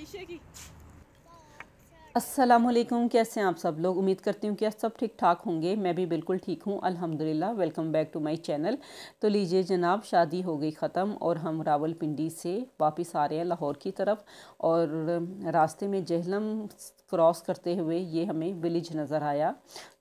शीशे की। अस्सलामुअलैकुम, कैसे हैं आप सब लोग। उम्मीद करती हूँ कि आप सब ठीक ठाक होंगे। मैं भी बिल्कुल ठीक हूँ अल्हम्दुलिल्लाह। Welcome back to my channel. तो लीजिए जनाब, शादी हो गई ख़त्म और हम रावलपिंडी से वापस आ रहे हैं लाहौर की तरफ। और रास्ते में जेहलम क्रॉस करते हुए ये हमें विलेज नज़र आया,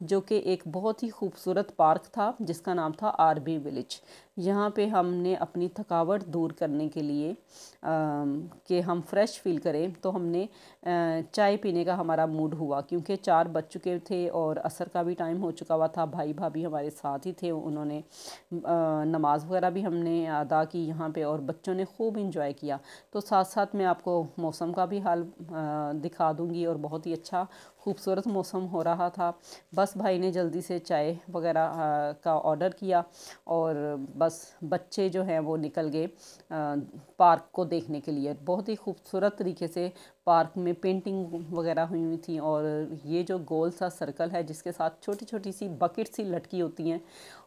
जो कि एक बहुत ही खूबसूरत पार्क था जिसका नाम था आरबी विलेज। यहाँ पे हमने अपनी थकावट दूर करने के लिए कि हम फ्रेश फील करें, तो हमने चाय पीने का हमारा मूड हुआ, क्योंकि 4 बज चुके थे और असर का भी टाइम हो चुका हुआ था। भाई भाभी हमारे साथ ही थे, उन्होंने नमाज वगैरह भी हमने अदा की यहाँ पे और बच्चों ने खूब इंजॉय किया। तो साथ साथ मैं आपको मौसम का भी हाल दिखा दूँगी और बहुत ही अच्छा खूबसूरत मौसम हो रहा था। बस भाई ने जल्दी से चाय वगैरह का ऑर्डर किया और बस बच्चे जो हैं वो निकल गए पार्क को देखने के लिए। बहुत ही खूबसूरत तरीके से पार्क में पेंटिंग वगैरह हुई थी और ये जो गोल सा सर्कल है जिसके साथ छोटी छोटी सी बकेट सी लटकी होती हैं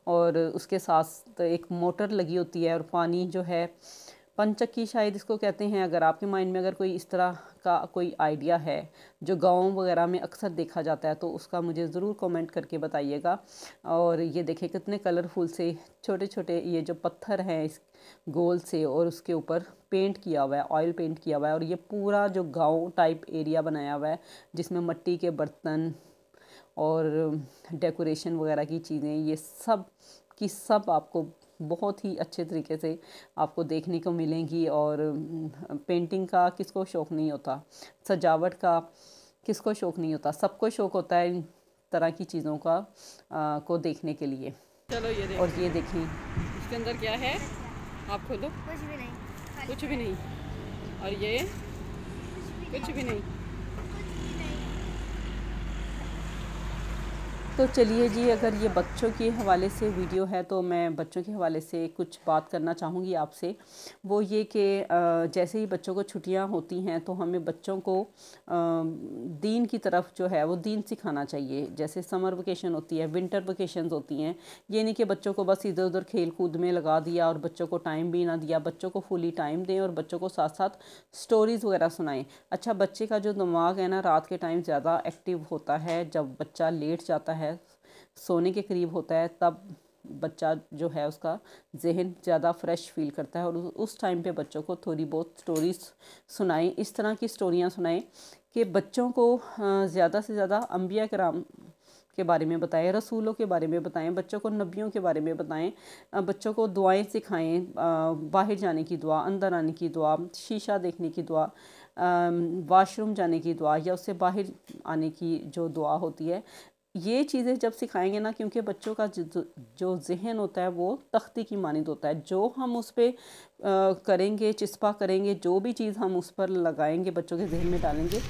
और उसके साथ एक मोटर लगी होती है और पानी जो है पंचक्की शायद इसको कहते हैं। अगर आपके माइंड में अगर कोई इस तरह का कोई आइडिया है जो गाँव वगैरह में अक्सर देखा जाता है तो उसका मुझे ज़रूर कमेंट करके बताइएगा। और ये देखें कितने कलरफुल से छोटे छोटे ये जो पत्थर हैं इस गोल से, और उसके ऊपर पेंट किया हुआ है, ऑयल पेंट किया हुआ है। और ये पूरा जो गांव टाइप एरिया बनाया हुआ है जिसमें मिट्टी के बर्तन और डेकोरेशन वगैरह की चीज़ें, ये सब की सब आपको बहुत ही अच्छे तरीके से आपको देखने को मिलेंगी। और पेंटिंग का किसको शौक़ नहीं होता, सजावट का किसको शौक़ नहीं होता, सबको शौक़ होता है इन तरह की चीज़ों का को देखने के लिए। चलो ये और देखो ये देखें इसके अंदर क्या है, आप खोलो। कुछ भी नहीं। और ये कुछ भी नहीं। तो चलिए जी, अगर ये बच्चों के हवाले से वीडियो है तो मैं बच्चों के हवाले से कुछ बात करना चाहूँगी आपसे। वो ये कि जैसे ही बच्चों को छुट्टियाँ होती हैं तो हमें बच्चों को दीन की तरफ जो है वो दीन सिखाना चाहिए। जैसे समर वेकेशन होती है, विंटर वेकेशंस होती हैं, ये नहीं कि बच्चों को बस इधर उधर खेल कूद में लगा दिया और बच्चों को टाइम भी ना दिया। बच्चों को फुली टाइम दें और बच्चों को साथ साथ स्टोरीज़ वगैरह सुनाएं। अच्छा, बच्चे का जो दिमाग है ना रात के टाइम ज़्यादा एक्टिव होता है। जब बच्चा लेट जाता है, सोने के करीब होता है, तब बच्चा जो है उसका जहन ज़्यादा फ्रेश फील करता है। और उस टाइम पे बच्चों को थोड़ी बहुत स्टोरीज सुनाएं, इस तरह की स्टोरियाँ सुनाएं कि बच्चों को ज़्यादा से ज़्यादा अम्बिया कराम के बारे में बताएं, रसूलों के बारे में बताएं, बच्चों को नबियों के बारे में बताएं, बच्चों को दुआएं सिखाएं, बाहर जाने की दुआ, अंदर आने की दुआ, शीशा देखने की दुआ, वाशरूम जाने की दुआ या उससे बाहर आने की जो दुआ होती है, ये चीज़ें जब सिखाएंगे ना, क्योंकि बच्चों का जो जहन होता है वो तख्ती की मानिंद होता है। जो हम उस पर करेंगे, चिस्पा करेंगे, जो भी चीज़ हम उस पर लगाएंगे, बच्चों के जहन में डालेंगे,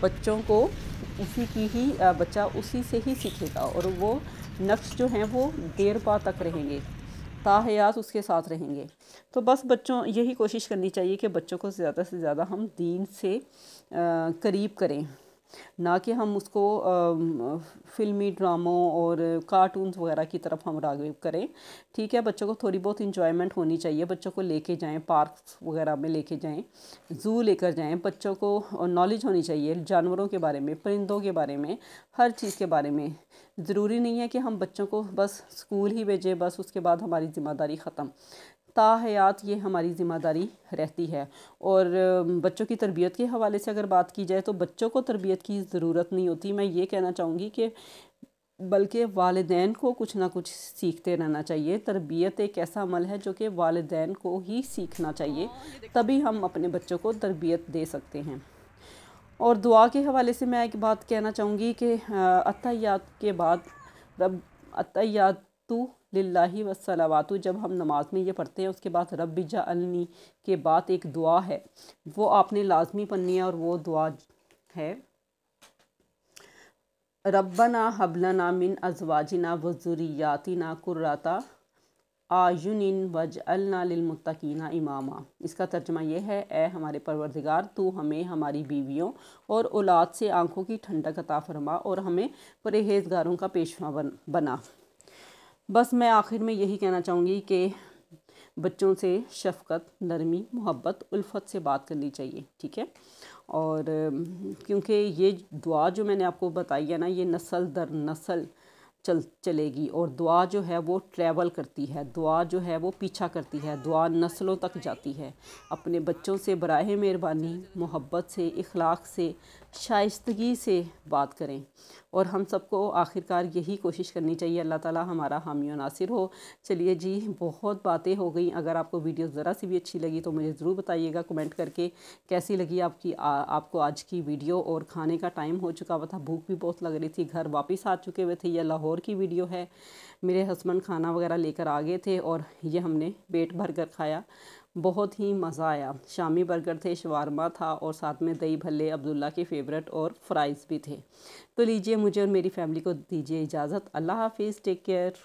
बच्चों को उसी की ही बच्चा उसी से ही सीखेगा और वो नक्श जो हैं वो देर पा तक रहेंगे, ताहयात उसके साथ रहेंगे। तो बस बच्चों यही कोशिश करनी चाहिए कि बच्चों को ज़्यादा से ज़्यादा हम दीन से करीब करें, ना कि हम उसको फ़िल्मी ड्रामों और कार्टून्स वगैरह की तरफ हम राग़िब करें। ठीक है, बच्चों को थोड़ी बहुत इंजॉयमेंट होनी चाहिए। बच्चों को लेके जाएं, पार्क्स वगैरह में लेके जाएं, ज़ू लेकर जाएं। बच्चों को नॉलेज होनी चाहिए जानवरों के बारे में, परिंदों के बारे में, हर चीज़ के बारे में। ज़रूरी नहीं है कि हम बच्चों को बस स्कूल ही भेजें, बस उसके बाद हमारी ज़िम्मेदारी ख़त्म। ताहयात ये हमारी ज़िम्मेदारी रहती है। और बच्चों की तरबियत के हवाले से अगर बात की जाए तो बच्चों को तरबियत की ज़रूरत नहीं होती। मैं ये कहना चाहूँगी कि बल्कि वालिदैन को कुछ ना कुछ सीखते रहना चाहिए। तरबियत एक ऐसा अमल है जो कि वालिदैन को ही सीखना चाहिए, तभी हम अपने बच्चों को तरबियत दे सकते हैं। और दुआ के हवाले से मैं एक बात कहना चाहूँगी कि अत्तहियात के बाद रब अत्तहियातु लिल्लाहि वस्सलावातु, जब हम नमाज में ये पढ़ते हैं उसके बाद रब्बि जअलनी के बाद एक दुआ है, वो आपने लाजमी पढ़नी है। और वो दुआ है रब्बना हबलना मिन अज़वाजिना व ज़ुर्रिय्यातिना कुर्रता आयुनिन वजअलना लिलमुत्तकीना इमामा। इसका तर्जुमा ये है, ए हमारे परवरदिगार, तू हमें हमारी बीवियों और औलाद से आंखों की ठंडक अता फरमा और हमें परहेज़गारों का पेशवा बना। बस मैं आखिर में यही कहना चाहूँगी कि बच्चों से शफ़क़त, नरमी, मोहब्बत, उल्फत से बात करनी चाहिए, ठीक है। और क्योंकि ये दुआ जो मैंने आपको बताई है ना, ये नस्ल दर नस्ल चलेगी, और दुआ जो है वो ट्रैवल करती है, दुआ जो है वो पीछा करती है, दुआ नस्लों तक जाती है। अपने बच्चों से बराह मेहरबानी मोहब्बत से, इखलाक से, शाइस्तगी से बात करें, और हम सबको आखिरकार यही कोशिश करनी चाहिए। अल्लाह ताला हमारा हामी और नासिर हो। चलिए जी, बहुत बातें हो गई। अगर आपको वीडियो ज़रा सी भी अच्छी लगी तो मुझे ज़रूर बताइएगा कमेंट करके कैसी लगी आपको आज की वीडियो। और खाने का टाइम हो चुका हुआ था, भूख भी बहुत लग रही थी, घर वापस आ चुके हुए थे। ये लाहौर की वीडियो है। मेरे हस्बैंड खाना वगैरह लेकर आ गए थे और ये हमने पेट भर कर खाया, बहुत ही मज़ा आया। शामी बर्गर थे, शवारमा था, और साथ में दही भल्ले अब्दुल्ला के फेवरेट, और फ्राइज़ भी थे। तो लीजिए, मुझे और मेरी फैमिली को दीजिए इजाज़त। अल्लाह हाफिज़, टेक केयर।